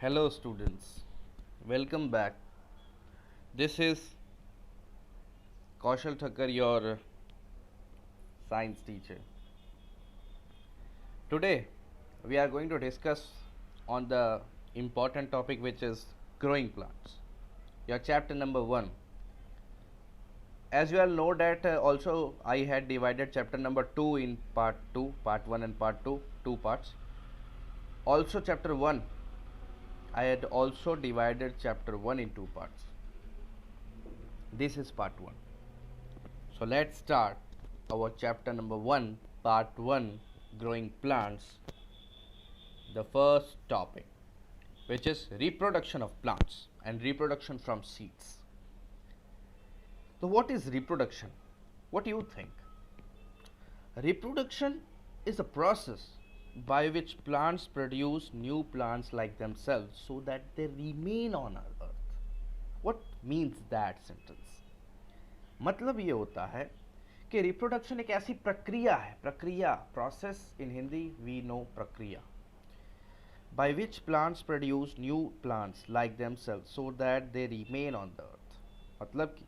Hello, students. Welcome back. This is Kaushal Thakkar, your science teacher. Today, we are going to discuss on the important topic which is growing plants. Your chapter number 1. As you all know that also I had divided chapter number 2 in part 2, part 1 and part 2, two parts. Also chapter 1, I had also divided chapter 1 in two parts. This is part 1. So let's start our chapter number 1, part 1, growing plants. The first topic, which is reproduction of plants and reproduction from seeds. So what is reproduction? What do you think? Reproduction is a process by which plants produce new plants like themselves so that they remain on our earth. What means that sentence? मतलब ये होता है कि reproduction एक ऐसी प्रक्रिया है, प्रक्रिया, process in Hindi we know प्रक्रिया, by which plants produce new plants like themselves so that they remain on the earth. मतलब कि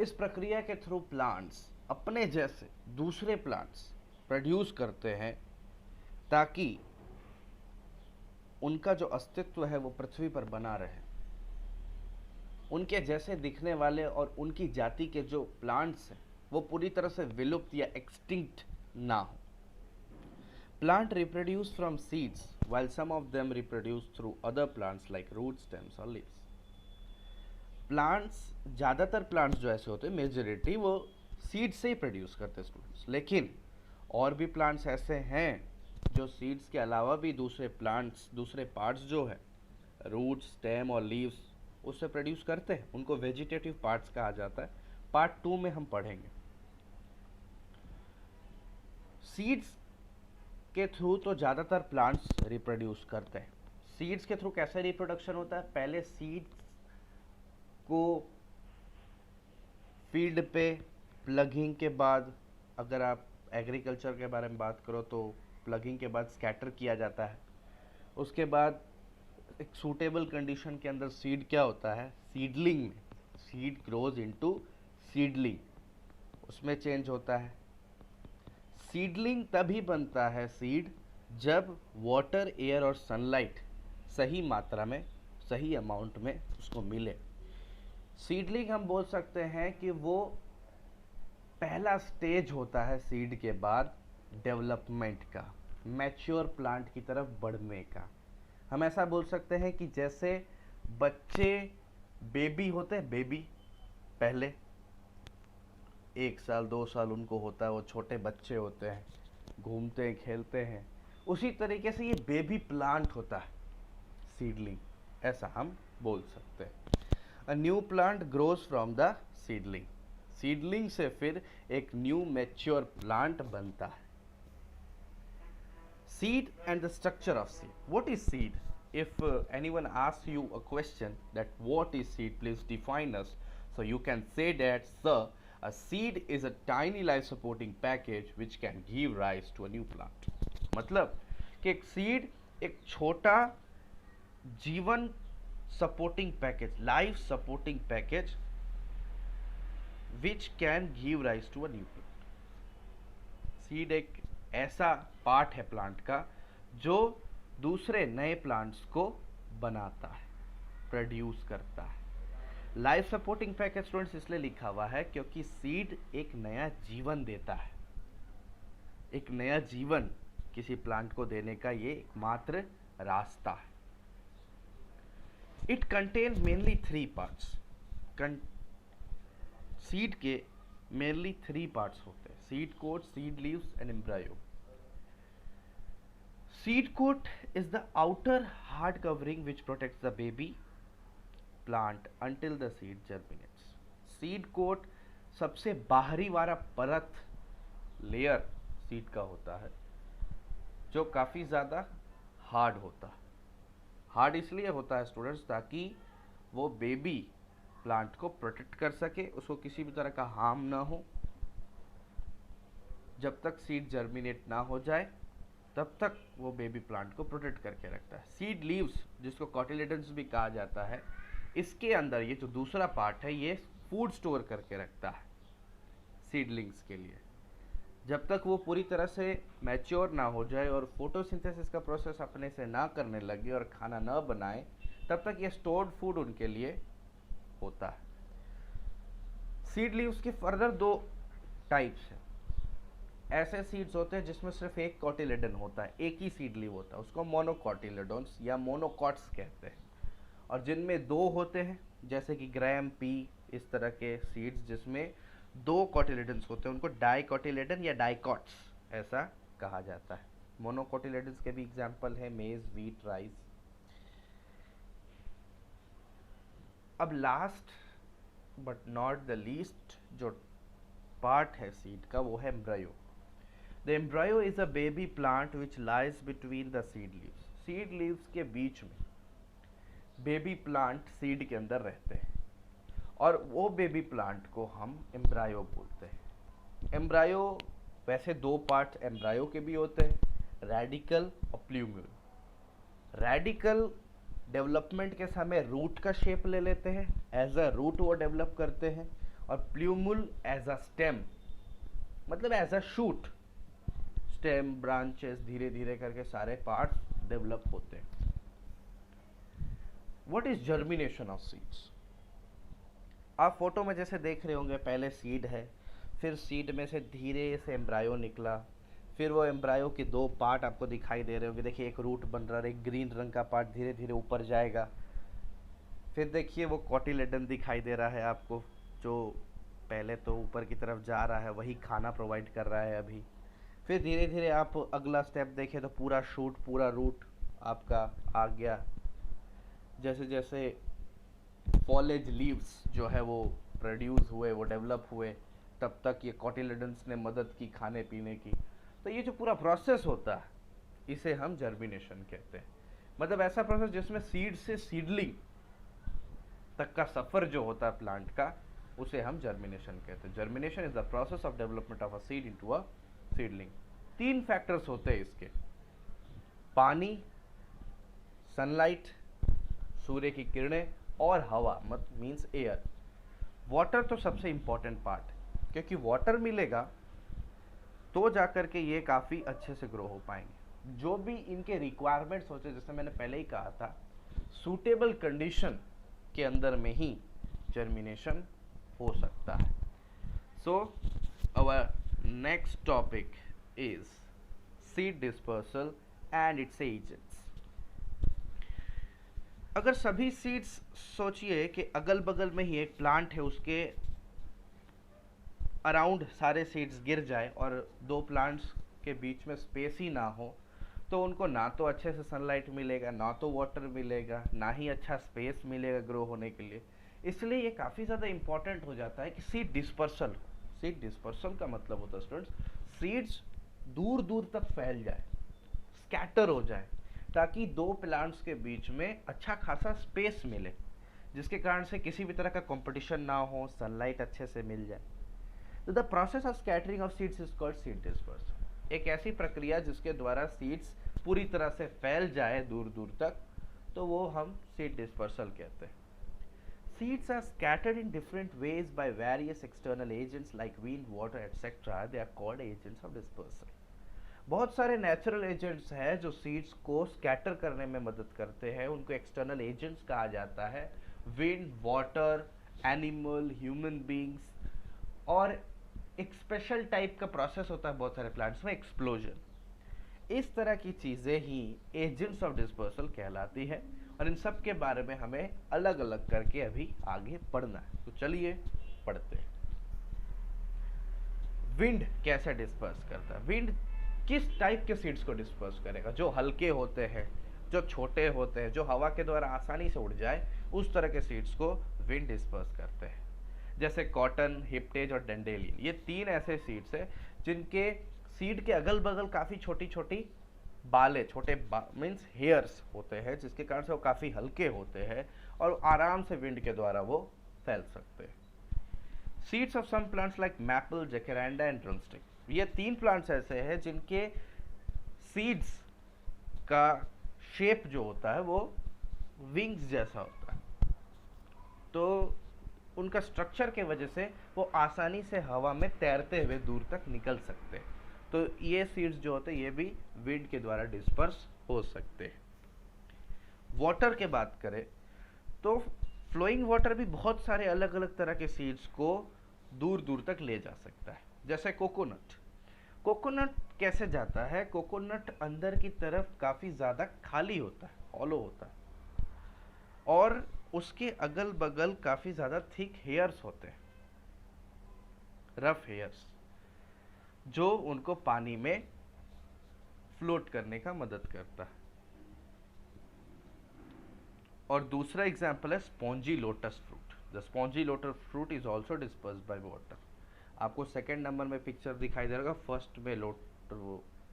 इस प्रक्रिया के थ्रू प्लांट्स अपने जैसे दूसरे प्लांट्स प्रोड्यूस करते हैं ताकि उनका जो अस्तित्व है वो पृथ्वी पर बना रहे, उनके जैसे दिखने वाले और उनकी जाति के जो प्लांट्स हैं वो पूरी तरह से विलुप्त या एक्सटिंक्ट ना हो. Plant reproduce from seeds while some of them reproduce through other plants like roots, stems or leaves. Plants, ज़्यादातर प्लांट्स जो ऐसे होते हैं मेजॉरिटी वो सीड से ही प्रोड्यूस करते हैं स्टूडेंट्स, लेकिन और भी प्लांट्स ऐसे हैं जो सीड्स के अलावा भी दूसरे प्लांट्स, दूसरे पार्ट्स जो है रूट, स्टेम और लीव्स उससे प्रोड्यूस करते हैं. उनको वेजिटेटिव पार्ट्स कहा जाता है. पार्ट 2 में हम पढ़ेंगे. सीड्स के थ्रू तो ज़्यादातर प्लांट्स रिप्रोड्यूस करते हैं. सीड्स के थ्रू कैसे रिप्रोडक्शन होता है? पहले सीड्स को फील्ड पे प्लगिंग के बाद, अगर आप एग्रीकल्चर के बारे में बात करो तो प्लगिंग के बाद स्कैटर किया जाता है. उसके बाद एक सूटेबल कंडीशन के अंदर सीड क्या होता है, सीडलिंग में सीड ग्रोज इनटू सीडलिंग, उसमें चेंज होता है. सीडलिंग तभी बनता है सीड जब वाटर, एयर और सनलाइट सही मात्रा में, सही अमाउंट में उसको मिले. सीडलिंग हम बोल सकते हैं कि वो पहला स्टेज होता है सीड के बाद डेवलपमेंट का, मैच्योर प्लांट की तरफ बढ़ने का. हम ऐसा बोल सकते हैं कि जैसे बच्चे बेबी होते हैं, बेबी पहले 1 साल 2 साल उनको होता है, वो छोटे बच्चे होते हैं, घूमते हैं, खेलते हैं, उसी तरीके से ये बेबी प्लांट होता है सीडलिंग, ऐसा हम बोल सकते हैं. अ new plant grows from the seedling. Seedling से फिर एक न्यू मैच्योर प्लांट बनता है. Seed and the structure of seed. What is seed? If anyone asks you a question that what is seed, please define us. So you can say that, sir, a seed is a tiny life supporting package which can give rise to a new plant. मतलब कि एक seed एक छोटा जीवन supporting package, life supporting package which can give rise to a new plant. Seed एक ऐसा part है plant का जो दूसरे नए प्लांट्स को बनाता है, प्रोड्यूस करता है. लाइफ सपोर्टिंग पैकेज स्टूडेंट्स इसलिए लिखा हुआ है क्योंकि सीड एक नया जीवन देता है. एक नया जीवन किसी प्लांट को देने का ये एकमात्र रास्ता है. It contain mainly 3 parts. Seed के मेनली 3 पार्ट्स होते हैं: seed coat, seed leaves and embryo. Seed coat is the outer hard covering which protects the baby plant until the seed germinates. Seed coat सबसे बाहरी वाला परत, layer seed का होता है जो काफ़ी ज़्यादा हार्ड होता है. हार्ड इसलिए होता है स्टूडेंट्स ताकि वो बेबी प्लांट को प्रोटेक्ट कर सके, उसको किसी भी तरह का हार्म ना हो. जब तक सीड जर्मिनेट ना हो जाए तब तक वो बेबी प्लांट को प्रोटेक्ट करके रखता है। सीड लीव्स, जिसको कॉटिलेडन्स भी कहा जाता है, इसके अंदर ये जो दूसरा पार्ट है ये फूड स्टोर करके रखता है सीडलिंग्स के लिए। जब तक वो पूरी तरह से मैच्योर ना हो जाए और फोटोसिंथेसिस का प्रोसेस अपने से ना करने लगे और खाना ना बनाए, तब तक ये स्टोर्ड फूड उनके लिए होता है। सीड लीव्स के फर्दर दो टाइप्स हैं। ऐसे सीड्स होते हैं जिसमें सिर्फ एक कॉटिलेडन होता है, एक ही सीड लीव होता है, उसको मोनोकॉटिलेडोन्स या मोनोकॉट्स कहते हैं। और जिनमें दो होते हैं, जैसे कि ग्राम पी, इस तरह के सीड्स जिसमें दो कॉटिलेडन्स होते हैं, उनको डाइकॉटिलेडन या डाइकॉट्स ऐसा कहा जाता है। मोनोकॉटिलेडन्स के भी एग्जाम्पल है मेज, व्हीट, राइस। अब last but not the least जो पार्ट है सीड का, वो है embryo. The embryo is a baby plant which lies between the seed leaves. Seed leaves के बीच में बेबी प्लांट सीड के अंदर रहते हैं और वो बेबी प्लांट को हम एम्ब्रायो बोलते हैं। एम्ब्रायो, वैसे दो पार्ट एम्ब्रायो के भी होते हैं, रेडिकल और प्ल्यूम्यूल। रेडिकल डेवलपमेंट के समय रूट का शेप ले लेते हैं, एज अ रूट वो डेवलप करते हैं, और प्ल्यूमुल एज अ स्टेम, मतलब as a shoot, stem, branches, धीरे धीरे करके सारे पार्ट्स डेवलप होते हैं। What is germination of seeds? आप फोटो में जैसे देख रहे होंगे, पहले सीड है, फिर सीड में से धीरे से एम्ब्रायो निकला, फिर वो एम्ब्रायो के दो पार्ट आपको दिखाई दे रहे होंगे। देखिए एक रूट बन रहा है, एक ग्रीन रंग का पार्ट धीरे धीरे ऊपर जाएगा। फिर देखिए वो कॉटिलेडन दिखाई दे रहा है आपको, जो पहले तो ऊपर की तरफ जा रहा है, वही खाना प्रोवाइड कर रहा है अभी। फिर धीरे धीरे आप अगला स्टेप देखें तो पूरा शूट, पूरा रूट आपका आ गया। जैसे जैसे फॉलेज लीव्स जो है वो प्रोड्यूस हुए, वो डेवलप हुए, तब तक ये कॉटिलेडन्स ने मदद की खाने पीने की। तो ये जो पूरा प्रोसेस होता है, इसे हम जर्मिनेशन कहते हैं। मतलब ऐसा प्रोसेस जिसमें सीड से सीडलिंग तक का सफ़र जो होता है प्लांट का, उसे हम जर्मिनेशन कहते हैं। Germination is the process of development of a seed into a seedling. तीन फैक्टर्स होते हैं इसके: पानी, सनलाइट, सूर्य की किरणें, और हवा, मतलब मीन्स एयर। वाटर तो सबसे इंपॉर्टेंट पार्ट है, क्योंकि वाटर मिलेगा तो जाकर के ये काफ़ी अच्छे से ग्रो हो पाएंगे। जो भी इनके रिक्वायरमेंट्स होते हैं, जैसे मैंने पहले ही कहा था, सूटेबल कंडीशन के अंदर में ही जर्मिनेशन हो सकता है। So our next topic is seed dispersal and its agents. अगर सभी सीड्स, सोचिए कि अगल बगल में ही एक प्लांट है, उसके अराउंड सारे सीड्स गिर जाए और दो प्लांट्स के बीच में स्पेस ही ना हो, तो उनको ना तो अच्छे से सनलाइट मिलेगा, ना तो वाटर मिलेगा, ना ही अच्छा स्पेस मिलेगा ग्रो होने के लिए। इसलिए ये काफ़ी ज़्यादा इंपॉर्टेंट हो जाता है कि सीड डिस्पर्सल हो। सीड डिस्पर्सल का मतलब होता है स्टूडेंट्स, सीड्स दूर दूर तक फैल जाए, स्कैटर हो जाए, ताकि दो प्लांट्स के बीच में अच्छा खासा स्पेस मिले, जिसके कारण से किसी भी तरह का कंपटीशन ना हो, सनलाइट अच्छे से मिल जाए। तो the process of scattering of seeds is called seed dispersal. एक ऐसी प्रक्रिया जिसके द्वारा सीड्स पूरी तरह से फैल जाए दूर दूर तक, तो वो हम सीड डिस्पर्सल कहते हैं। Seeds are scattered in different ways by various external agents like wind, water, etc. They are called agents of dispersal. बहुत सारे नेचुरल एजेंट्स हैं जो सीड्स को स्कैटर करने में मदद करते हैं, उनको एक्सटर्नल एजेंट्स कहा जाता है। Wind, water, animal, human beings, और एक स्पेशल टाइप का प्रोसेस होता है बहुत सारे प्लांट्स में, एक्सप्लोजन। इस तरह की चीज़ें ही एजेंट्स ऑफ डिस्पर्सल कहलाती है, और इन सब के बारे में हमें अलग अलग करके अभी आगे पढ़ना है। तो चलिए पढ़ते हैं। विंड कैसे डिस्पर्स करता है? विंड किस टाइप के सीड्स को डिस्पर्स करेगा? जो हल्के होते हैं, जो छोटे होते हैं, जो हवा के द्वारा आसानी से उड़ जाए, उस तरह के सीड्स को विंड डिस्पर्स करते हैं। जैसे कॉटन, हिप्टेज और डेंडेलियन, ये तीन ऐसे सीड्स हैं जिनके सीड के अगल बगल काफ़ी छोटी छोटी बालें, छोटे मीन्स हेयर्स होते हैं, जिसके कारण से वो काफ़ी हल्के होते हैं और आराम से विंड के द्वारा वो फैल सकते हैं। Seeds of some plants like maple, jacaranda and drumstick, ये तीन प्लांट्स ऐसे हैं जिनके सीड्स का शेप जो होता है वो विंग्स जैसा होता है, तो उनका स्ट्रक्चर के वजह से वो आसानी से हवा में तैरते हुए दूर तक निकल सकते हैं। तो ये सीड्स जो होते हैं ये भी विंड के द्वारा डिस्पर्स हो सकते हैं। वाटर के बात करें तो फ्लोइंग वाटर भी बहुत सारे अलग अलग तरह के सीड्स को दूर दूर तक ले जा सकता है। जैसे कोकोनट, कोकोनट कैसे जाता है, कोकोनट अंदर की तरफ काफ़ी ज़्यादा खाली होता है, हॉलो होता है, और उसके अगल बगल काफ़ी ज़्यादा थिक हेयर्स होते हैं, रफ हेयर्स, जो उनको पानी में फ्लोट करने का मदद करता है। और दूसरा एग्जाम्पल है spongy lotus fruit. The spongy lotus fruit is also dispersed by water. आपको सेकेंड नंबर में पिक्चर दिखाई दे रहा, फर्स्ट में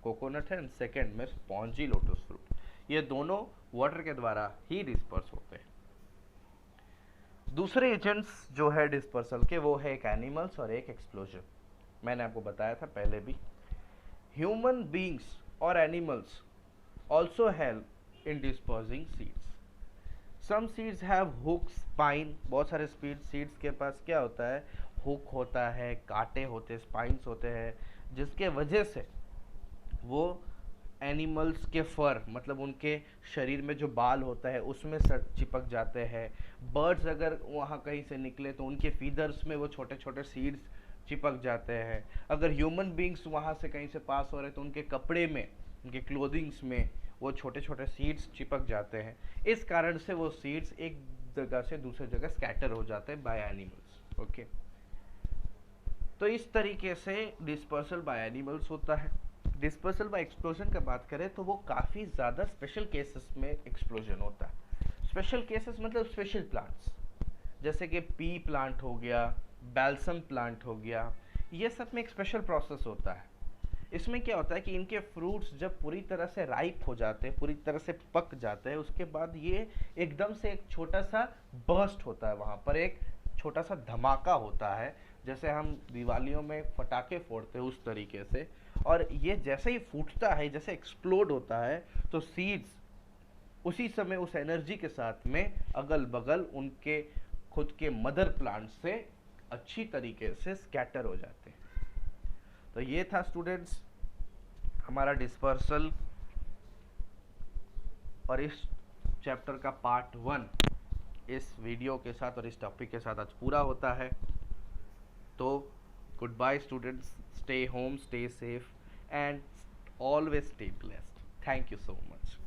कोकोनट है एंड सेकेंड में स्पॉन्जी लोटस फ्रूट। ये दोनों वाटर के द्वारा ही डिस्पर्स होते हैं। दूसरे एजेंट्स जो है डिस्पर्सल के वो है एक एनिमल्स और एक एक्सप्लोजन। मैंने आपको बताया था पहले भी। ह्यूमन बींग्स और animals also help in dispersing seeds. Some seeds have hook spine. बहुत सारे सीड्स के पास क्या होता है, हुक होता है, कांटे होते हैं, स्पाइन्स होते हैं, जिसके वजह से वो एनिमल्स के फर, मतलब उनके शरीर में जो बाल होता है उसमें चिपक जाते हैं। बर्ड्स अगर वहाँ कहीं से निकले तो उनके फीदर्स में वो छोटे छोटे सीड्स चिपक जाते हैं। अगर ह्यूमन बींग्स वहाँ से कहीं से पास हो रहे तो उनके कपड़े में, उनके क्लोथिंग्स में वो छोटे छोटे सीड्स चिपक जाते हैं। इस कारण से वो सीड्स एक जगह से दूसरी जगह स्कैटर हो जाते हैं बाय एनिमल्स। ओके, तो इस तरीके से डिस्पर्सल बाय एनिमल्स होता है। डिस्पर्सल बाय एक्सप्लोजन का बात करें तो वो काफ़ी ज़्यादा स्पेशल केसेस में एक्सप्लोजन होता है। स्पेशल केसेस मतलब स्पेशल प्लांट्स, जैसे कि पी प्लांट हो गया, बैल्सम प्लांट हो गया, ये सब में एक स्पेशल प्रोसेस होता है। इसमें क्या होता है कि इनके फ्रूट्स जब पूरी तरह से राइप हो जाते हैं, पूरी तरह से पक जाते हैं, उसके बाद ये एकदम से एक छोटा सा बर्स्ट होता है, वहाँ पर एक छोटा सा धमाका होता है, जैसे हम दिवालियों में पटाखे फोड़ते हैं उस तरीके से। और ये जैसे ही फूटता है, जैसे एक्सप्लोड होता है, तो सीड्स उसी समय उस एनर्जी के साथ में अगल बगल उनके खुद के मदर प्लांट से अच्छी तरीके से स्कैटर हो जाते हैं। तो ये था स्टूडेंट्स हमारा डिस्पर्सल, और इस चैप्टर का पार्ट 1 इस वीडियो के साथ और इस टॉपिक के साथ आज पूरा होता है। तो goodbye students, stay home, stay safe and always stay blessed. Thank you so much.